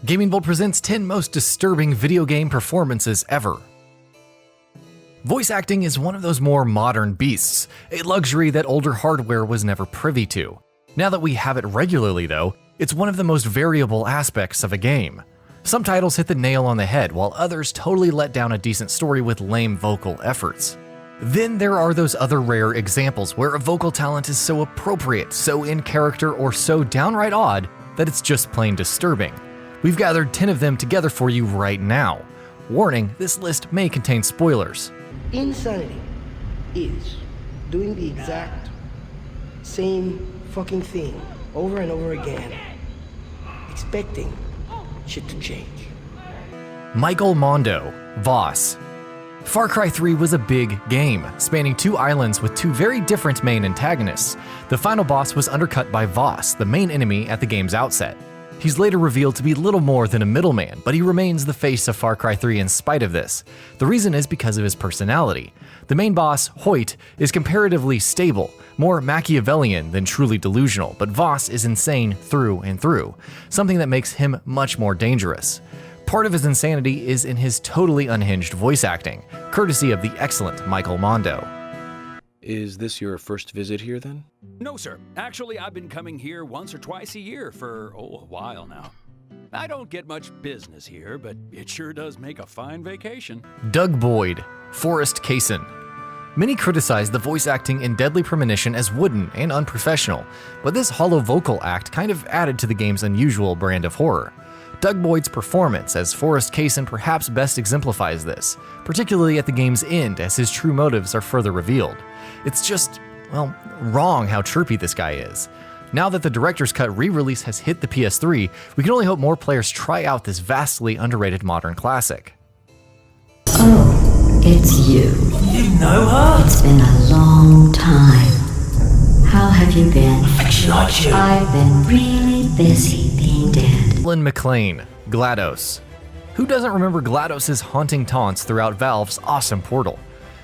Gaming Bolt presents 10 most disturbing video game performances ever. Voice acting is one of those more modern beasts, a luxury that older hardware was never privy to. Now that we have it regularly though, it's one of the most variable aspects of a game. Some titles hit the nail on the head, while others totally let down a decent story with lame vocal efforts. Then there are those other rare examples where a vocal talent is so appropriate, so in character, or so downright odd that it's just plain disturbing. We've gathered 10 of them together for you right now. Warning, this list may contain spoilers. Insanity is doing the exact same fucking thing over and over again, expecting shit to change. Michael Mondo, VAAS. Far Cry 3 was a big game, spanning 2 islands with 2 very different main antagonists. The final boss was undercut by VAAS, the main enemy at the game's outset. He's later revealed to be little more than a middleman, but he remains the face of Far Cry 3 in spite of this. The reason is because of his personality. The main boss, Hoyt, is comparatively stable, more Machiavellian than truly delusional, but VAAS is insane through and through, something that makes him much more dangerous. Part of his insanity is in his totally unhinged voice acting, courtesy of the excellent Michael Mondo. Is this your first visit here then? No, sir. Actually, I've been coming here once or twice a year for, a while now. I don't get much business here, but it sure does make a fine vacation. Doug Boyd, FORREST KAYSEN. Many criticize the voice acting in Deadly Premonition as wooden and unprofessional, but this hollow vocal act kind of added to the game's unusual brand of horror. Doug Boyd's performance as FORREST KAYSEN perhaps best exemplifies this, particularly at the game's end as his true motives are further revealed. It's just, well, wrong how chirpy this guy is. Now that the director's cut re-release has hit the PS3, we can only hope more players try out this vastly underrated modern classic. Oh, it's you. You know her? It's been a long time. How have you been? She likes you. I've been really busy being dead. MCLAIN, GLADOS. Who doesn't remember GLADOS' haunting taunts throughout Valve's awesome Portal?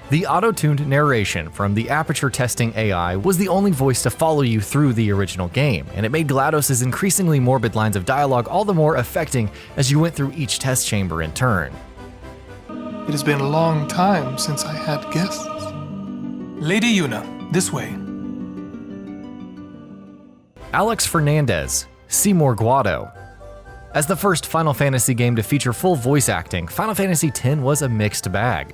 The auto-tuned narration from the Aperture testing AI was the only voice to follow you through the original game, and it made GLaDOS' increasingly morbid lines of dialogue all the more affecting as you went through each test chamber in turn. It has been a long time since I had guests. Lady Yuna, this way. Alex Fernandez, SEYMOUR GUADO. As the first Final Fantasy game to feature full voice acting, Final Fantasy X was a mixed bag.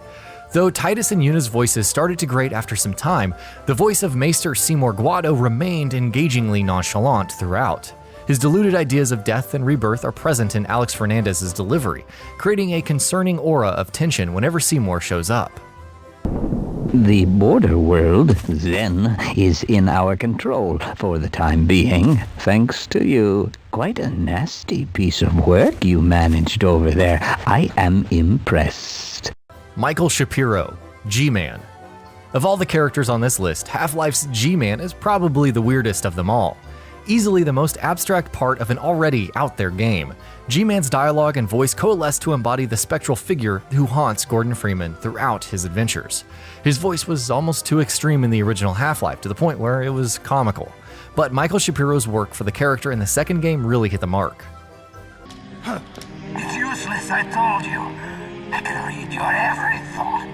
Though Titus and Yuna's voices started to grate after some time, the voice of Maester SEYMOUR GUADO remained engagingly nonchalant throughout. His deluded ideas of death and rebirth are present in Alex Fernandez's delivery, creating a concerning aura of tension whenever Seymour shows up. The border world, then, is in our control for the time being, thanks to you. Quite a nasty piece of work you managed over there. I am impressed. Michael Shapiro, G-Man. Of all the characters on this list, Half-Life's G-Man is probably the weirdest of them all. Easily the most abstract part of an already out-there game, G-Man's dialogue and voice coalesce to embody the spectral figure who haunts Gordon Freeman throughout his adventures. His voice was almost too extreme in the original Half-Life to the point where it was comical, but Michael Shapiro's work for the character in the second game really hit the mark. It's useless, I told you. I can read your every thought.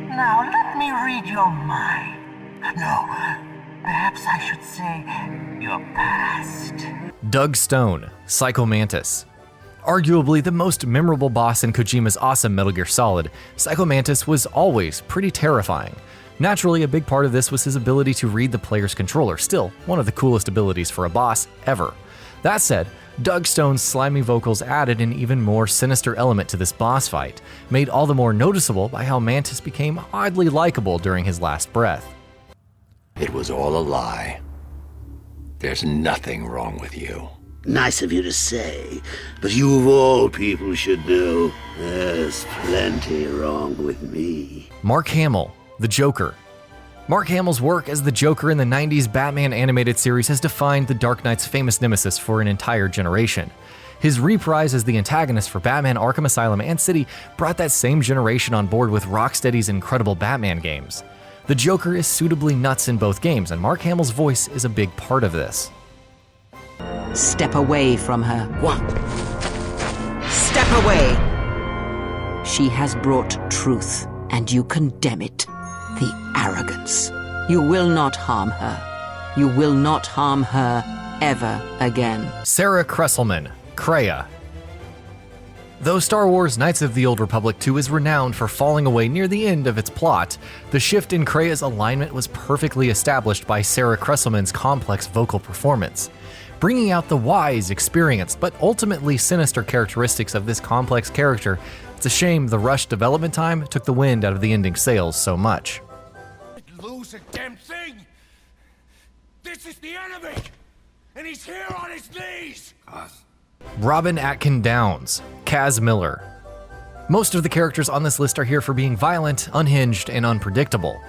Now let me read your mind. No, perhaps I should say your past. Doug Stone, Psycho Mantis. Arguably the most memorable boss in Kojima's awesome Metal Gear Solid, Psycho Mantis was always pretty terrifying. Naturally, a big part of this was his ability to read the player's controller, still one of the coolest abilities for a boss ever. That said, Doug Stone's slimy vocals added an even more sinister element to this boss fight, made all the more noticeable by how Mantis became oddly likable during his last breath. It was all a lie. There's nothing wrong with you. Nice of you to say, but you of all people should know there's plenty wrong with me. Mark Hamill, the Joker. Mark Hamill's work as the Joker in the 90s Batman animated series has defined the Dark Knight's famous nemesis for an entire generation. His reprise as the antagonist for Batman Arkham Asylum and City brought that same generation on board with Rocksteady's incredible Batman games. The Joker is suitably nuts in both games, and Mark Hamill's voice is a big part of this. Step away from her. What? Step away! She has brought truth, and you condemn it. The arrogance. You will not harm her. You will not harm her ever again. SARA KRESTLEMAN, KREIA. Though Star Wars Knights of the Old Republic 2 is renowned for falling away near the end of its plot, the shift in KREIA's alignment was perfectly established by SARA KRESTLEMAN's complex vocal performance. Bringing out the wise, experienced, but ultimately sinister characteristics of this complex character, it's a shame the rushed development time took the wind out of the ending sales so much. Lose a damn thing! This is the enemy! And he's here on his knees! Robin Atkin Downes, Kaz Miller. Most of the characters on this list are here for being violent, unhinged, and unpredictable.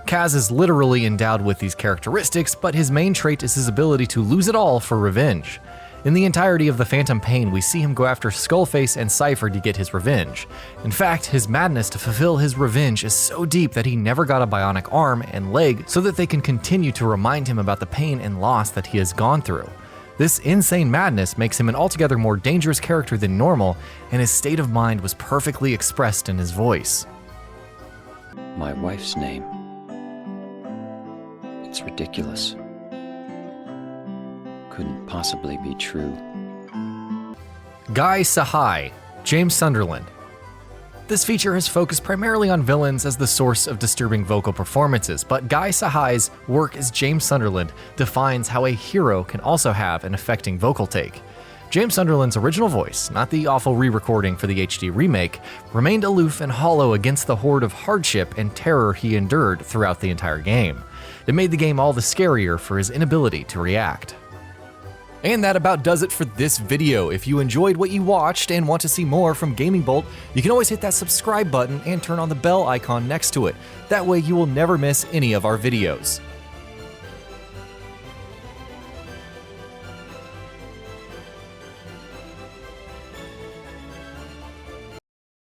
Kaz is literally endowed with these characteristics, but his main trait is his ability to lose it all for revenge. In the entirety of The Phantom Pain, we see him go after Skullface and Cypher to get his revenge. In fact, his madness to fulfill his revenge is so deep that he never got a bionic arm and leg so that they can continue to remind him about the pain and loss that he has gone through. This insane madness makes him an altogether more dangerous character than normal, and his state of mind was perfectly expressed in his voice. My wife's name. It's ridiculous. Couldn't possibly be true. CIHI, James Sunderland. This feature has focused primarily on villains as the source of disturbing vocal performances, but CIHI's work as James Sunderland defines how a hero can also have an affecting vocal take. James Sunderland's original voice, not the awful re-recording for the HD remake, remained aloof and hollow against the horde of hardship and terror he endured throughout the entire game. It made the game all the scarier for his inability to react. And that about does it for this video. If you enjoyed what you watched and want to see more from Gaming Bolt, you can always hit that subscribe button and turn on the bell icon next to it. That way you will never miss any of our videos.